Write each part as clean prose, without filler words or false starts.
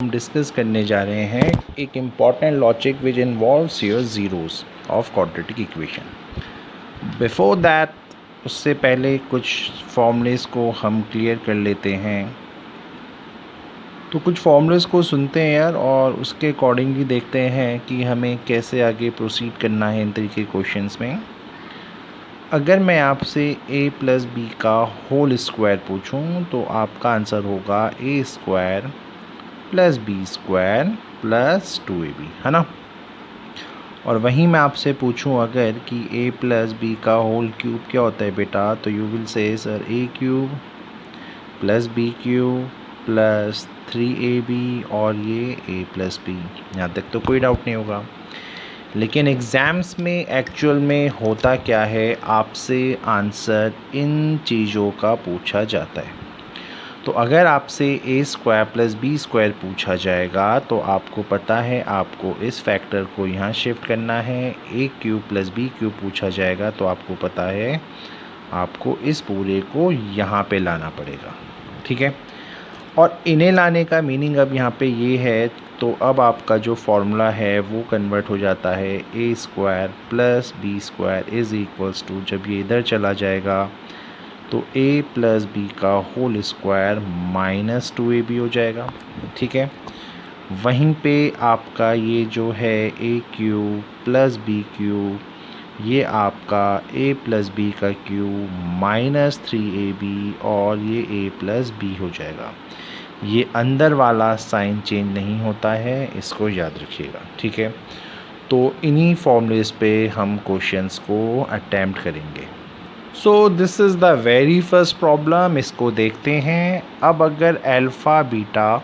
हम डिस्कस करने जा रहे हैं एक important logic which involves your zeros of quadratic equation. Before that, उससे पहले कुछ फॉर्मूलेस को हम क्लियर कर लेते हैं। तो कुछ फॉर्मूलेस को सुनते हैं यार, और उसके अकॉर्डिंगली देखते हैं कि हमें कैसे आगे प्रोसीड करना है इन तरीके क्वेश्चंस में। अगर मैं आपसे a प्लस बी का होल स्क्वायर पूछूं तो आपका आंसर होगा a square plus B square plus 2ab, है ना। और वहीं मैं आपसे पूछूं अगर कि a प्लस बी का होल क्यूब क्या होता है बेटा, तो you will say sir a cube plus B cube plus 3ab और ये a प्लस बी। यहाँ तक तो कोई डाउट नहीं होगा। लेकिन एग्ज़ाम्स में एक्चुअल में होता क्या है, आपसे आंसर इन चीज़ों का पूछा जाता है। तो अगर आपसे a square plus B square पूछा जाएगा तो आपको पता है आपको इस फैक्टर को यहाँ शिफ्ट करना है। a cube plus B cube पूछा जाएगा तो आपको पता है आपको इस पूरे को यहाँ पे लाना पड़ेगा, ठीक है। और इन्हें लाने का मीनिंग अब यहाँ पे ये है, तो अब आपका जो फॉर्मूला है वो कन्वर्ट हो जाता है a square plus B square is equals to, जब ये इधर चला जाएगा तो a प्लस बी का होल स्क्वायर माइनस 2ab हो जाएगा, ठीक है। वहीं पे आपका ये जो है a cube plus B cube, ये आपका a प्लस बी का क्यूब माइनस 3ab और ये a प्लस बी हो जाएगा। ये अंदर वाला साइन चेंज नहीं होता है, इसको याद रखिएगा, ठीक है। तो इन्हीं फॉर्मूलेस पे हम क्वेश्चंस को अटैम्प्ट करेंगे। So this is the very first problem, इसको देखते हैं। अब अगर alpha beta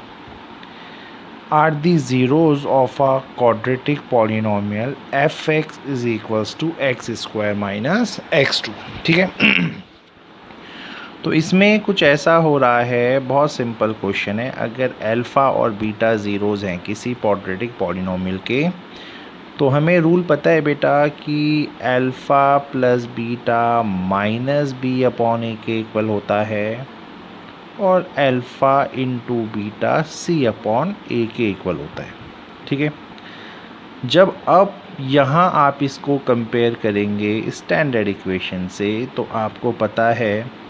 are the zeros of a quadratic polynomial f x is equals to x square minus x2, ठीक है। तो इसमें कुछ ऐसा हो रहा है, बहुत सिंपल क्वेश्चन है। अगर अल्फ़ा और बीटा ज़ीरोज़ हैं किसी क्वाड्रेटिक पॉलिनोमियल के, तो हमें रूल पता है बेटा कि alpha plus beta minus B upon A के इक्वल होता है और alpha into beta C upon A के इक्वल होता है, ठीक है। जब अब यहाँ आप इसको कंपेयर करेंगे स्टैंडर्ड इक्वेशन से, तो आपको पता है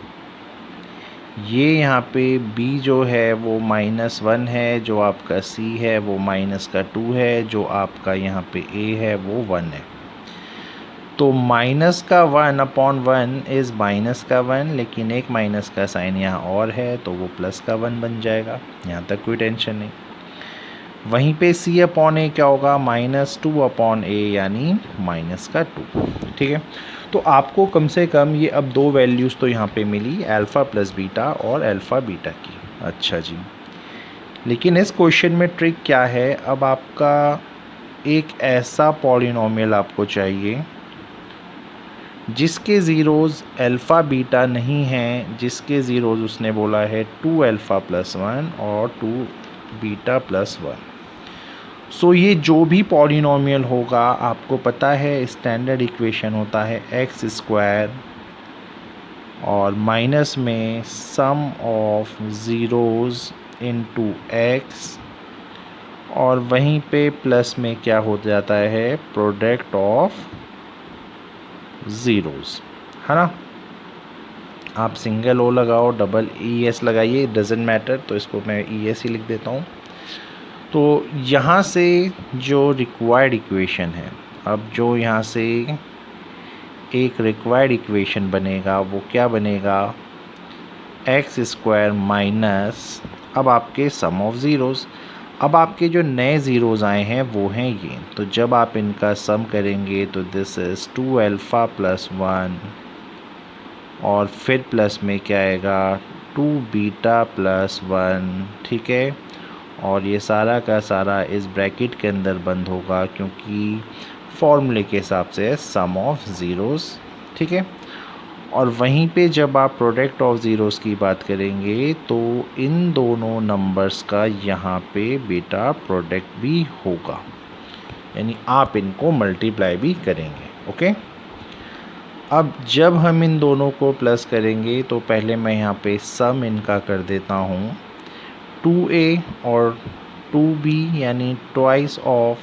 ये यहाँ पे b जो है वो -1 है, जो आपका c है वो -2 है, जो आपका यहाँ पे a है वो 1 है। तो माइनस का 1 अपॉन 1 इज़ माइनस का 1, लेकिन एक माइनस का साइन यहाँ और है तो वो प्लस का 1 बन जाएगा। यहाँ तक कोई टेंशन नहीं। वहीं पे c अपॉन a क्या होगा, -2 अपॉन a यानी -2, ठीक है। तो आपको कम से कम ये अब दो वैल्यूज़ तो यहाँ पे मिली, अल्फ़ा प्लस बीटा और अल्फ़ा बीटा की। अच्छा जी, लेकिन इस क्वेश्चन में ट्रिक क्या है, अब आपका एक ऐसा पॉलिनोमियल आपको चाहिए जिसके ज़ीरोज़ अल्फ़ा बीटा नहीं हैं, जिसके ज़ीरोज़ उसने बोला है 2 अल्फ़ा प्लस 1 और 2 बीटा प्लस 1। सो ये जो भी पॉलिनोमियल होगा, आपको पता है स्टैंडर्ड इक्वेशन होता है एक्स स्क्वायर और माइनस में सम ऑफ ज़ीरोज़ इनटू एक्स, और वहीं पे प्लस में क्या हो जाता है, प्रोडक्ट ऑफ ज़ीरोज़, है ना। आप सिंगल ओ लगाओ, डबल ई एस लगाइए, डजेंट मैटर, तो इसको मैं ई एस ही लिख देता हूँ। तो यहाँ से जो रिक्वायर्ड इक्वेशन है, अब जो यहाँ से एक रिक्वायर्ड इक्वेशन बनेगा वो क्या बनेगा, एक्स स्क्वायर माइनस, अब आपके सम ऑफ ज़ीरोज़। अब आपके जो नए ज़ीरोज़ आए हैं वो हैं ये, तो जब आप इनका सम करेंगे तो दिस इज़ 2 अल्फ़ा प्लस 1 और फिर प्लस में क्या आएगा 2 बीटा प्लस 1, ठीक है। और ये सारा का सारा इस ब्रैकेट के अंदर बंद होगा क्योंकि फॉर्मूले के हिसाब से सम ऑफ ज़ीरोज़, ठीक है। और वहीं पे जब आप प्रोडक्ट ऑफ ज़ीरोज़ की बात करेंगे तो इन दोनों नंबर्स का यहाँ पे बेटा प्रोडक्ट भी होगा, यानी आप इनको मल्टीप्लाई भी करेंगे, ओके। अब जब हम इन दोनों को प्लस करेंगे तो पहले मैं यहाँ पे सम इनका कर देता हूँ, 2a और 2b यानी twice of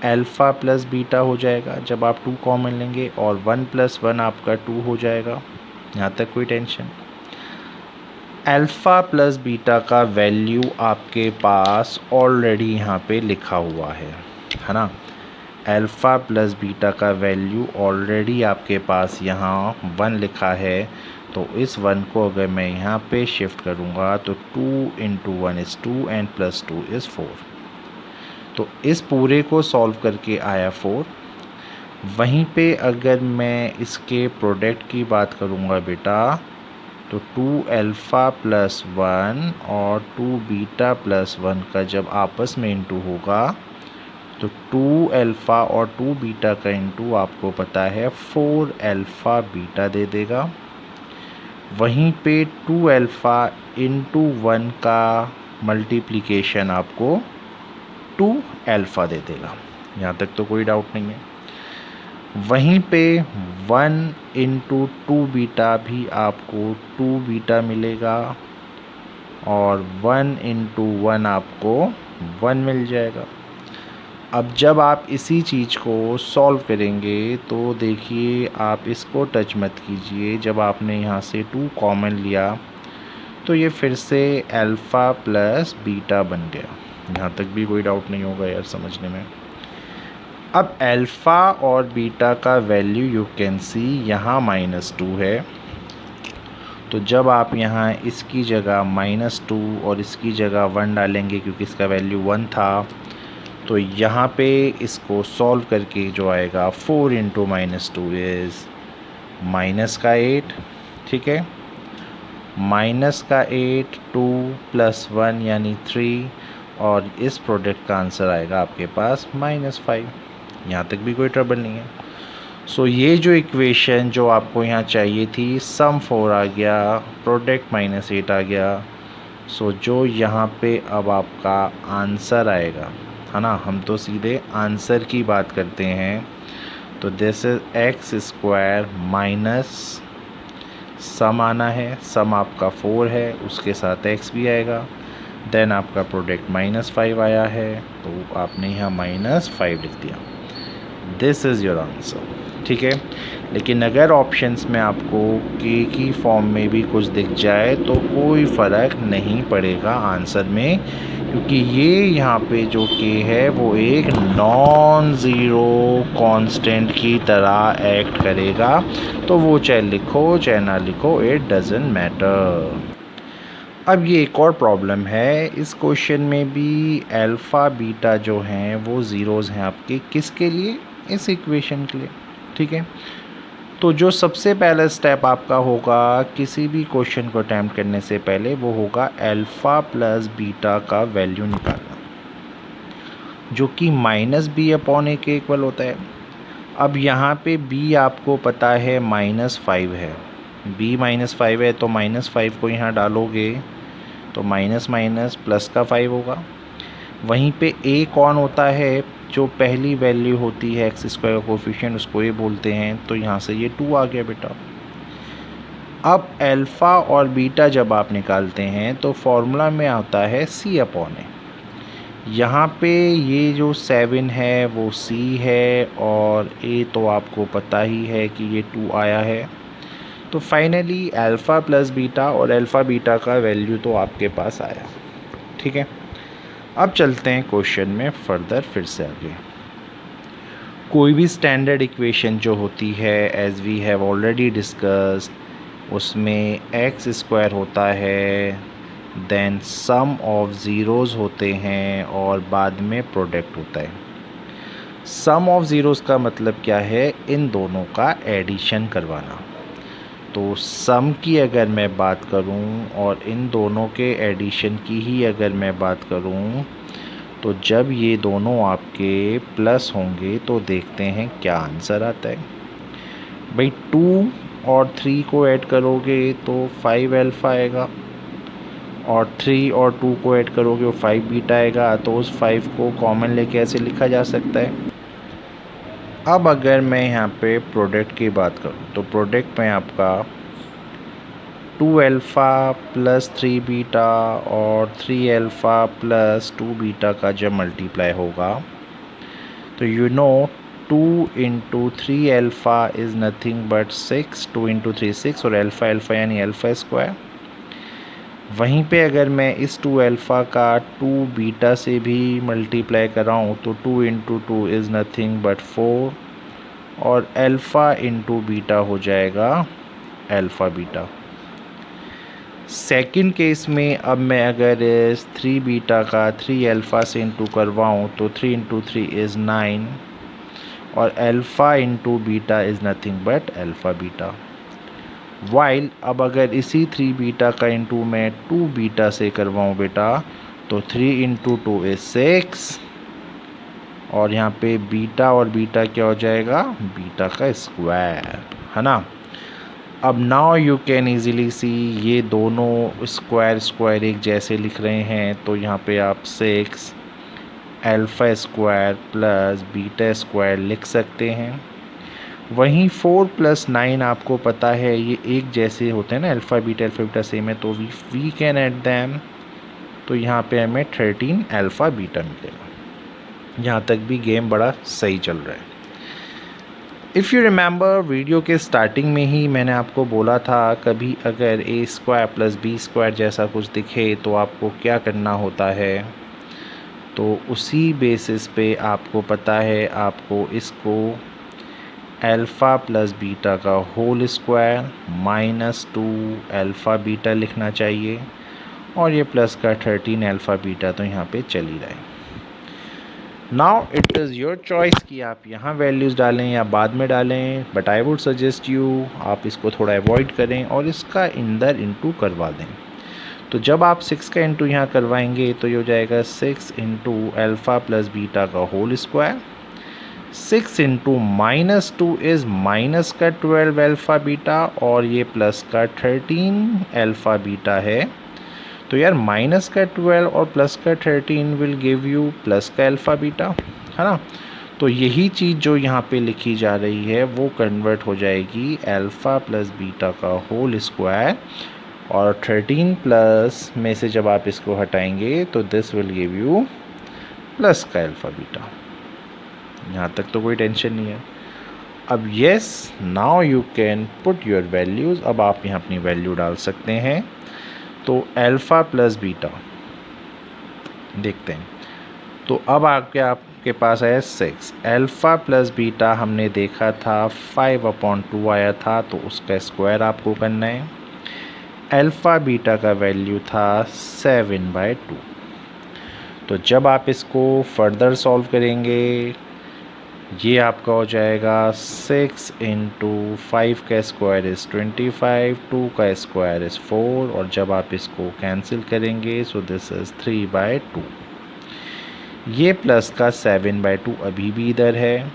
alpha plus beta हो जाएगा जब आप 2 कॉमन लेंगे, और 1 + 1 आपका 2 हो जाएगा। यहाँ तक कोई टेंशन। अल्फ़ा प्लस बीटा का वैल्यू आपके पास ऑलरेडी यहाँ पे लिखा हुआ है ना। अल्फ़ा प्लस बीटा का वैल्यू ऑलरेडी आपके पास यहाँ 1 लिखा है, तो इस 1 को अगर मैं यहाँ पे शिफ्ट करूँगा तो 2 × 1 = 2 एंड +2 = 4। तो इस पूरे को सॉल्व करके आया 4। वहीं पे अगर मैं इसके प्रोडक्ट की बात करूँगा बेटा, तो 2α + 1 और 2β + 1 का जब आपस में इंटू होगा तो 2α और 2β का इंटू आपको पता है 4α बीटा दे देगा। वहीं पे 2α × 1 का मल्टीप्लिकेशन आपको 2α दे देगा। यहाँ तक तो कोई डाउट नहीं है। वहीं पे 1 × 2β भी आपको 2β मिलेगा, और 1 × 1 आपको 1 मिल जाएगा। अब जब आप इसी चीज़ को सॉल्व करेंगे तो देखिए, आप इसको टच मत कीजिए। जब आपने यहाँ से 2 कॉमन लिया तो ये फिर से अल्फ़ा प्लस बीटा बन गया। यहाँ तक भी कोई डाउट नहीं होगा यार समझने में। अब अल्फ़ा और बीटा का वैल्यू यू कैन सी यहाँ -2 है, तो जब आप यहाँ इसकी जगह -2 और इसकी जगह 1 डालेंगे क्योंकि इसका वैल्यू 1 था, तो यहाँ पे इसको सॉल्व करके जो आएगा 4 × -2 इज़ -8, ठीक है। -8 2 + 1 यानी 3, और इस प्रोडक्ट का आंसर आएगा आपके पास -5। यहाँ तक भी कोई ट्रबल नहीं है। सो ये जो इक्वेशन जो आपको यहाँ चाहिए थी, सम 4 आ गया, प्रोडक्ट -8 आ गया। सो जो यहाँ पे अब आपका आंसर आएगा, है ना, हम तो सीधे आंसर की बात करते हैं। तो this is x² minus sum आना है, सम आपका 4 है, उसके साथ x भी आएगा। देन आपका प्रोडक्ट -5 आया है, तो आपने यहाँ -5 लिख दिया। दिस इज़ योर आंसर, ठीक है। लेकिन अगर ऑप्शंस में आपको के की फॉर्म में भी कुछ दिख जाए तो कोई फ़र्क नहीं पड़ेगा आंसर में, क्योंकि ये यहाँ पे जो के है वो एक नॉन ज़ीरो कांस्टेंट की तरह एक्ट करेगा। तो वो चाहे लिखो चाहे ना लिखो, इट डज़न्ट मैटर। अब ये एक और प्रॉब्लम है, इस क्वेश्चन में भी अल्फ़ा बीटा जो हैं वो ज़ीरोज़ हैं आपके, किसके लिए, इस इक्वेशन के लिए, ठीक है। तो जो सबसे पहला स्टेप आपका होगा किसी भी क्वेश्चन को अटैम्प्ट करने से पहले, वो होगा अल्फ़ा प्लस बीटा का वैल्यू निकालना, जो कि -b/a के इक्वल होता है। अब यहाँ पे b आपको पता है -5 है, b -5 है, तो -5 को यहाँ डालोगे तो माइनस माइनस प्लस का 5 होगा। वहीं पे a कौन होता है, जो पहली वैल्यू होती है x² का कोफिशिएंट, उसको ये बोलते हैं। तो यहाँ से ये 2 आ गया बेटा। अब अल्फ़ा और बीटा जब आप निकालते हैं तो फॉर्मूला में आता है c/a। यहाँ पे ये जो 7 है वो c है, और a तो आपको पता ही है कि ये 2 आया है। तो फाइनली अल्फ़ा प्लस बीटा और अल्फ़ा बीटा का वैल्यू तो आपके पास आया, ठीक है। अब चलते हैं क्वेश्चन में फर्दर, फिर से आगे। कोई भी स्टैंडर्ड इक्वेशन जो होती है, as we have already discussed, उसमें x² होता है, देन सम ऑफ ज़ीरोज़ होते हैं, और बाद में प्रोडक्ट होता है। सम ऑफ ज़ीरोज़ का मतलब क्या है, इन दोनों का एडिशन करवाना। तो सम की अगर मैं बात करूं और इन दोनों के एडिशन की ही अगर मैं बात करूं, तो जब ये दोनों आपके प्लस होंगे तो देखते हैं क्या आंसर आता है। भाई 2 और 3 को ऐड करोगे तो 5 अल्फ़ा आएगा, और 3 और 2 को ऐड करोगे वो 5 बीटा आएगा। तो उस 5 को कॉमन लेके ऐसे लिखा जा सकता है। अब अगर मैं यहाँ पे प्रोडक्ट की बात करूँ तो प्रोडक्ट में आपका 2 अल्फ़ा प्लस 3 बीटा और 3 अल्फ़ा प्लस 2 बीटा का जब मल्टीप्लाई होगा तो you know 2 into 3 alpha is nothing but 6, 2 into 3 6 और अल्फ़ा अल्फ़ा यानी अल्फ़ा स्क्वायर। वहीं पे अगर मैं इस 2 अल्फ़ा का 2 बीटा से भी मल्टीप्लाई कराऊँ तो 2 इंटू 2 इज़ नथिंग बट 4 और अल्फ़ा इंटू बीटा हो जाएगा अल्फ़ा बीटा। सेकंड केस में अब मैं अगर इस 3 बीटा का 3 अल्फ़ा से इंटू करवाऊँ तो 3 इंटू 3 इज़ 9 और alpha into beta is nothing but alpha beta. While अब अगर इसी 3 बीटा का इंटू मैं 2 बीटा से करवाऊँ बेटा तो 3 इंटू 2 इज़ 6 और यहाँ पे बीटा और बीटा क्या हो जाएगा, बीटा का स्क्वायर, है ना। अब नाउ यू कैन ईज़िली सी ये दोनों स्क्वायर स्क्वायर एक जैसे लिख रहे हैं तो यहाँ पे आप 6 alpha square plus beta square लिख सकते हैं। वहीं 4 प्लस 9 आपको पता है ये एक जैसे होते हैं ना, अल्फ़ा बीटा सेम है तो वी कैन ऐड दैम, तो यहाँ पे हमें 13 अल्फ़ा बीटा मिलेगा। यहाँ तक भी गेम बड़ा सही चल रहा है। इफ़ यू रिमेंबर वीडियो के स्टार्टिंग में ही मैंने आपको बोला था कभी अगर ए स्क्वायर प्लस बी स्क्वायर जैसा कुछ दिखे तो आपको क्या करना होता है, तो उसी बेसिस पे आपको पता है आपको इसको अल्फ़ा प्लस बीटा का whole square minus 2 alpha beta लिखना चाहिए और ये प्लस का 13 अल्फ़ा बीटा तो यहाँ पे चल ही रहा है। Now it is your choice कि आप यहाँ वैल्यूज़ डालें या बाद में डालें, but I would suggest you आप इसको थोड़ा अवॉइड करें और इसका इंदर इंटू करवा दें। तो जब आप 6 का इंटू यहाँ करवाएंगे तो ये हो जाएगा 6 इंटू अल्फ़ा प्लस बीटा का whole square, 6 into minus 2 is minus का 12 अल्फ़ा बीटा और ये प्लस का 13 अल्फ़ा बीटा है। तो यार माइनस का 12 और प्लस का 13 विल गिव यू प्लस का अल्फ़ा बीटा, है ना। तो यही चीज़ जो यहाँ पे लिखी जा रही है वो कन्वर्ट हो जाएगी अल्फ़ा प्लस बीटा का होल स्क्वायर और 13 प्लस में से जब आप इसको हटाएंगे तो this will give you plus का अल्फ़ा बीटा। यहाँ तक तो कोई टेंशन नहीं है। अब yes now you can put your values, अब आप यहाँ अपनी वैल्यू डाल सकते हैं। तो अल्फ़ा प्लस बीटा देखते हैं, तो अब आपके पास है 6 अल्फ़ा प्लस बीटा हमने देखा था 5/2 आया था तो उसका स्क्वायर आपको करना है। अल्फ़ा बीटा का वैल्यू था 7/2। तो जब आप इसको फर्दर सॉल्व करेंगे ये आपका हो जाएगा 6 इंटू 5 का स्क्वायर इज़ 25, 2 का स्क्वायर इज़ 4 और जब आप इसको कैंसिल करेंगे सो दिस इज़ 3/2। ये प्लस का 7/2 अभी भी इधर है।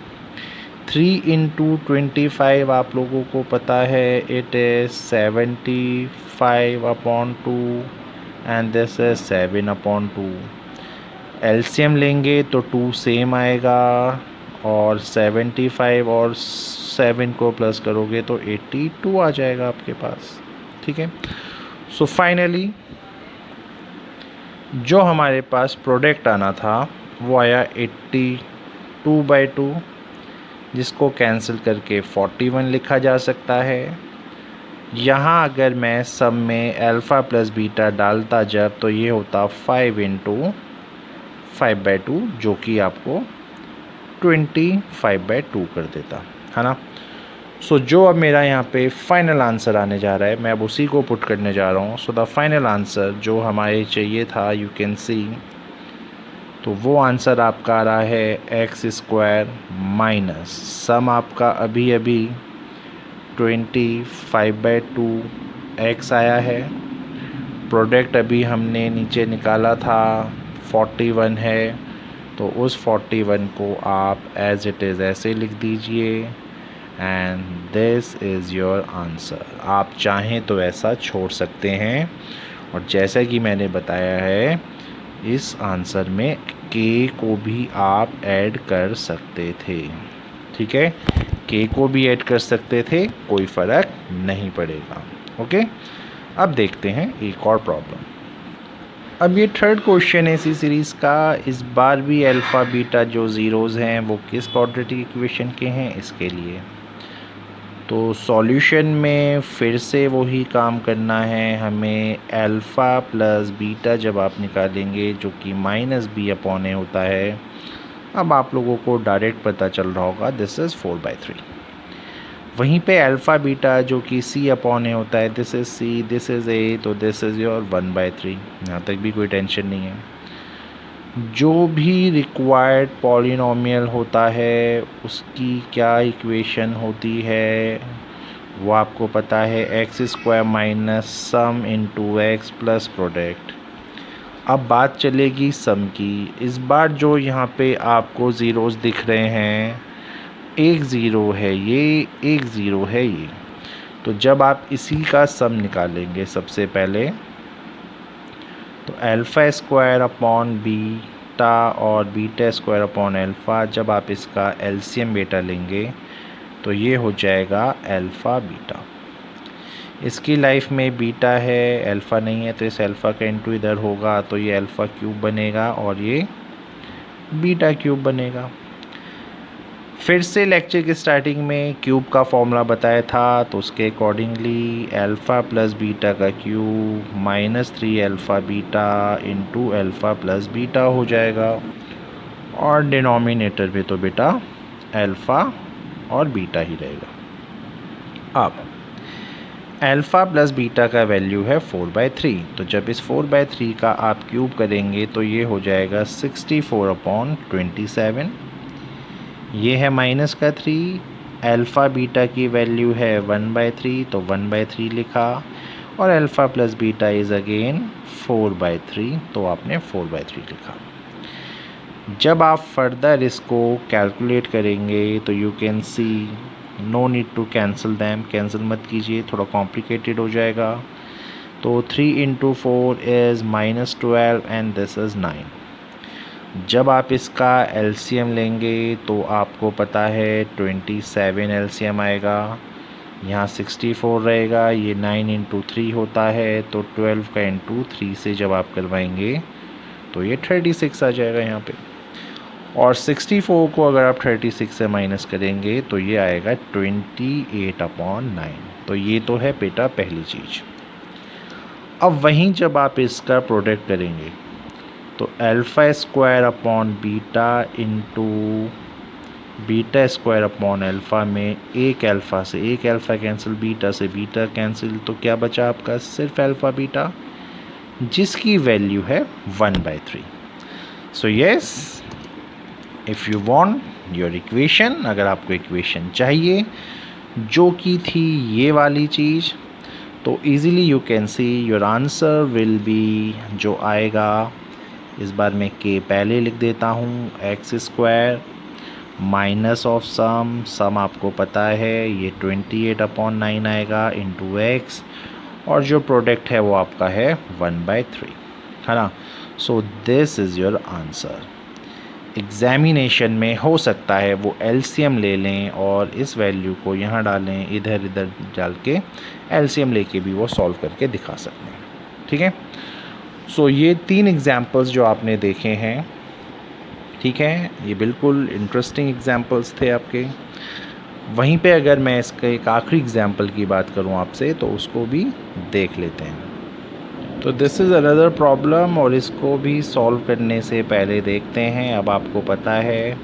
3 इंटू 25 आप लोगों को पता है it is 75/2 and this is 7/2। LCM लेंगे तो 2 सेम आएगा और 75 और 7 को प्लस करोगे तो 82 आ जाएगा आपके पास, ठीक है। सो फाइनली जो हमारे पास प्रोडक्ट आना था वो आया 82/2 जिसको कैंसिल करके 41 लिखा जा सकता है। यहाँ अगर मैं सब में अल्फ़ा प्लस बीटा डालता जब तो ये होता 5 इंटू 5/2 जो कि आपको 25/2 कर देता, है ना। सो जो अब मेरा यहाँ पे फाइनल आंसर आने जा रहा है मैं अब उसी को पुट करने जा रहा हूँ। सो द फाइनल आंसर जो हमारे चाहिए था यू कैन सी, तो वो आंसर आपका आ रहा है x² माइनस सम आपका अभी अभी 25/2 x आया है। प्रोडक्ट अभी हमने नीचे निकाला था 41 है तो उस 41 को आप एज इट इज़ ऐसे लिख दीजिए and this is your answer. आप चाहें तो ऐसा छोड़ सकते हैं और जैसा कि मैंने बताया है इस आंसर में के को भी आप ऐड कर सकते थे, ठीक है। के को भी ऐड कर सकते थे, कोई फ़र्क नहीं पड़ेगा, ओके। अब देखते हैं एक और प्रॉब्लम। अब ये थर्ड क्वेश्चन है इसी सीरीज़ का। इस बार भी अल्फ़ा बीटा जो ज़ीरोज़ हैं वो किस क्वाड्रेटिक इक्वेशन के हैं इसके लिए। तो सॉल्यूशन में फिर से वही काम करना है हमें। अल्फ़ा प्लस बीटा जब आप निकालेंगे जो कि -b/a होता है, अब आप लोगों को डायरेक्ट पता चल रहा होगा दिस इज़ 4/3। वहीं पे अल्फ़ा बीटा जो कि c/a होता है, this is c, this is a, तो दिस इज़ योर 1/3। यहाँ तक भी कोई टेंशन नहीं है। जो भी रिक्वायर्ड पॉलिनॉमियल होता है उसकी क्या इक्वेशन होती है वो आपको पता है, x² minus sum into x plus product. अब बात चलेगी सम की। इस बार जो यहाँ पे आपको ज़ीरोज़ दिख रहे हैं, एक ज़ीरो है ये, एक ज़ीरो है ये। तो जब आप इसी का सम निकालेंगे सबसे पहले, तो α² बीटा और β² अल्फ़ा, जब आप इसका एलसीएम बेटा लेंगे तो ये हो जाएगा अल्फ़ा बीटा। इसकी लाइफ में बीटा है, अल्फ़ा नहीं है, तो इस अल्फ़ा का इंटू इधर होगा तो ये अल्फ़ा क्यूब बनेगा और ये बीटा क्यूब बनेगा। फिर से लेक्चर की स्टार्टिंग में क्यूब का फॉर्मूला बताया था, तो उसके अकॉर्डिंगली अल्फ़ा प्लस बीटा का cube -3 alpha beta into alpha plus beta हो जाएगा। और डिनोमिनेटर में तो बेटा अल्फ़ा और बीटा ही रहेगा। अब अल्फ़ा प्लस बीटा का वैल्यू है 4/3, तो जब इस 4/3 का आप क्यूब करेंगे तो ये हो जाएगा 64/27। ये है माइनस का 3, अल्फ़ा बीटा की वैल्यू है 1/3, तो 1/3 लिखा, और alpha plus beta is again 4/3, तो आपने 4/3 लिखा। जब आप फर्दर इसको कैलकुलेट करेंगे तो you can see no need to cancel them, cancel मत कीजिए, थोड़ा कॉम्प्लिकेटेड हो जाएगा। तो 3 into 4 is -12 and this is 9। जब आप इसका एलसीएम लेंगे तो आपको पता है 27 एलसीएम आएगा, यहाँ 64 रहेगा, ये 9 इंटू 3 होता है, तो 12 का इंटू 3 से जब आप करवाएंगे तो ये 36 आ जाएगा यहाँ पे। और 64 को अगर आप 36 से माइनस करेंगे तो ये आएगा 28/9। तो ये तो है बेटा पहली चीज़। अब वहीं जब आप इसका प्रोडक्ट करेंगे तो α² बीटा इंटू β² अल्फ़ा में एक अल्फ़ा से एक अल्फ़ा कैंसिल, बीटा से बीटा कैंसिल, तो क्या बचा आपका सिर्फ अल्फ़ा बीटा, जिसकी वैल्यू है 1/3। So yes, if you want your equation, अगर आपको इक्वेशन चाहिए जो कि थी ये वाली चीज़, तो easily you can see your answer will be, जो आएगा इस बार मैं k पहले लिख देता हूँ, x² माइनस ऑफ सम आपको पता है ये 28/9 आएगा इंटू x, और जो प्रोडक्ट है वो आपका है 1/3, है ना। सो this is your answer. Examination में हो सकता है वो एलसीएम ले लें और इस वैल्यू को यहाँ डालें, इधर इधर डाल के एलसीएम लेके भी वो सॉल्व करके दिखा सकते हैं, ठीक है। सो ये 3 एग्जाम्पल्स जो आपने देखे हैं, ठीक है, ये बिल्कुल इंटरेस्टिंग एग्जाम्पल्स थे आपके। वहीं पे अगर मैं इसका एक आखिरी एग्जाम्पल की बात करूं आपसे तो उसको भी देख लेते हैं। तो दिस इज़ अनदर प्रॉब्लम, और इसको भी सॉल्व करने से पहले देखते हैं। अब आपको पता है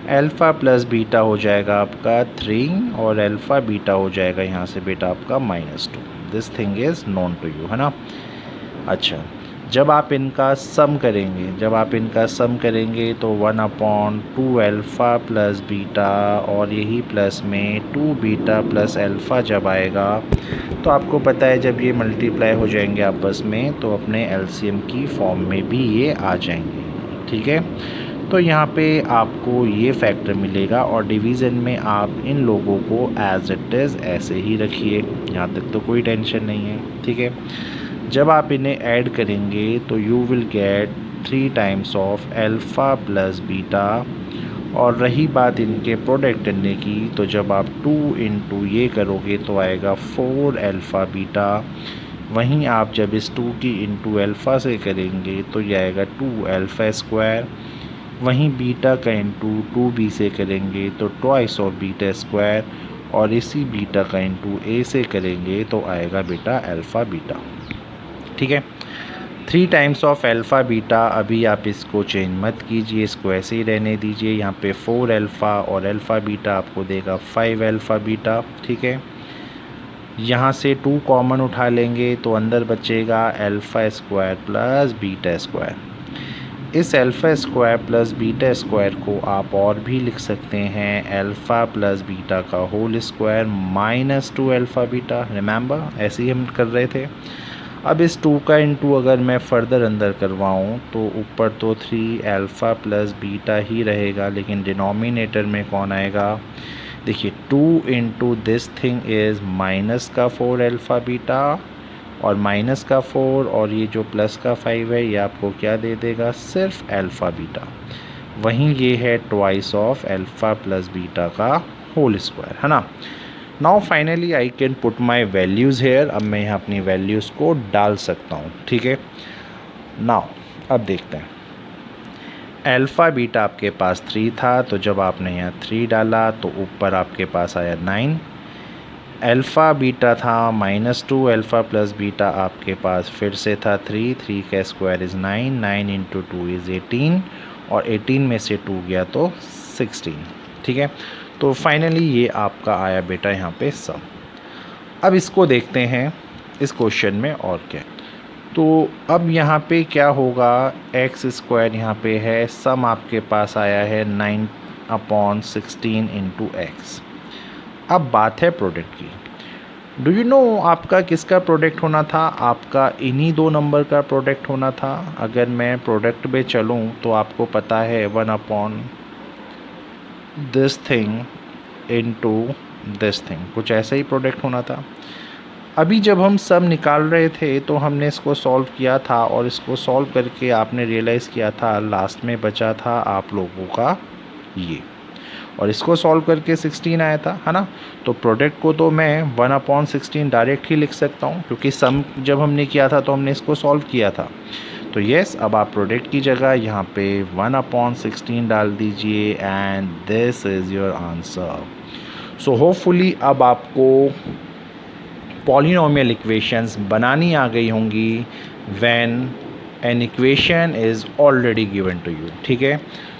अल्फ़ा प्लस बीटा हो जाएगा आपका 3 और अल्फ़ा बीटा हो जाएगा यहाँ से बेटा आपका -2। This thing is known to you, है ना। अच्छा, जब आप इनका सम करेंगे तो 1/2 अल्फ़ा प्लस बीटा और यही प्लस में 2 बीटा प्लस अल्फ़ा जब आएगा तो आपको पता है जब ये मल्टीप्लाई हो जाएंगे आपस में तो अपने एलसीएम की फॉर्म में भी ये आ जाएंगे, ठीक है। तो यहाँ पे आपको ये फैक्टर मिलेगा, और डिवीज़न में आप इन लोगों को एज इट इज़ ऐसे ही रखिए, यहाँ तक तो कोई टेंशन नहीं है, ठीक है। जब आप इन्हें ऐड करेंगे तो you will get 3 times of alpha plus beta, और रही बात इनके प्रोडक्ट करने की, तो जब आप 2 इंटू ये करोगे तो आएगा 4 अल्फ़ा बीटा वहीं आप जब इस 2 की इंटू अल्फ़ा से करेंगे तो ये आएगा 2 अल्फ़ा स्क्वायर। वहीं बीटा का इंटू 2b से करेंगे तो ट्वाइस ऑफ बीटा स्क्वायर, और इसी बीटा का इंटू a से करेंगे तो आएगा बेटा अल्फ़ा बीटा। ठीक है, 3 टाइम्स ऑफ अल्फ़ा बीटा। अभी आप इसको चेंज मत कीजिए, इसको ऐसे ही रहने दीजिए। यहाँ पे 4 अल्फ़ा और अल्फ़ा बीटा आपको देगा 5 अल्फ़ा बीटा। ठीक है, यहाँ से 2 कॉमन उठा लेंगे तो अंदर बचेगा alpha square plus beta square. इस alpha square plus beta square को आप और भी लिख सकते हैं अल्फ़ा प्लस बीटा का whole square minus 2 alpha beta. Remember, ऐसे ही हम कर रहे थे। अब इस 2 का इंटू अगर मैं फर्दर अंदर करवाऊँ तो ऊपर तो 3 अल्फ़ा प्लस बीटा ही रहेगा, लेकिन डिनोमिनेटर में कौन आएगा? देखिए 2 into this thing is minus का 4 अल्फ़ा बीटा, और माइनस का 4 और ये जो प्लस का 5 है ये आपको क्या दे देगा? सिर्फ अल्फ़ा बीटा। वहीं ये है twice of alpha plus beta का होल स्क्वायर, है ना। Now finally I can put my values here. अब मैं यहाँ अपनी वैल्यूज़ को डाल सकता हूँ। ठीक है, नाउ अब देखते हैं। अल्फ़ा बीटा आपके पास 3 था, तो जब आपने यहाँ 3 डाला तो ऊपर आपके पास आया 9। अल्फ़ा बीटा था -2 अल्फ़ा प्लस बीटा आपके पास फिर से था 3 का स्क्वायर इज़ 9 इंटू 2 इज़ 18, और 18 में से 2 गया तो 16। ठीक है, तो फाइनली ये आपका आया बेटा यहाँ पे सम। अब इसको देखते हैं इस क्वेश्चन में और क्या। तो अब यहाँ पे क्या होगा, एक्स स्क्वायर यहाँ पे है, सम आपके पास आया है 9/16 इंटू एक्स। अब बात है प्रोडक्ट की। डू यू नो आपका किसका प्रोडक्ट होना था? आपका इन्हीं 2 नंबर का प्रोडक्ट होना था। अगर मैं प्रोडक्ट में चलूँ तो आपको पता है 1 this thing into this thing, कुछ ऐसा ही प्रोडक्ट होना था। अभी जब हम सब निकाल रहे थे तो हमने इसको सॉल्व किया था, और इसको सॉल्व करके आपने रियलाइज़ किया था लास्ट में बचा था आप लोगों का ये, और इसको सॉल्व करके 16 आया था, है ना। तो प्रोडक्ट को तो मैं 1/16 डायरेक्ट ही लिख सकता हूँ, क्योंकि सम जब हमने किया था तो हमने इसको सॉल्व किया था। तो यस, अब आप प्रोडक्ट की जगह यहाँ पे 1/16 डाल दीजिए, and this is your answer. So hopefully अब आपको पॉलिनोमियल इक्वेशंस बनानी आ गई होंगी when an equation is already given to you. ठीक है,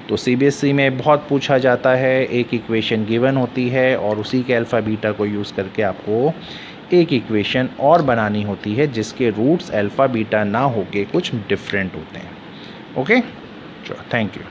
तो सीबीएसई में बहुत पूछा जाता है, एक इक्वेशन गिवन होती है और उसी के अल्फ़ा बीटा को यूज़ करके आपको एक इक्वेशन और बनानी होती है जिसके रूट्स अल्फ़ा बीटा ना होके कुछ डिफरेंट होते हैं। ओके, चलो, थैंक यू।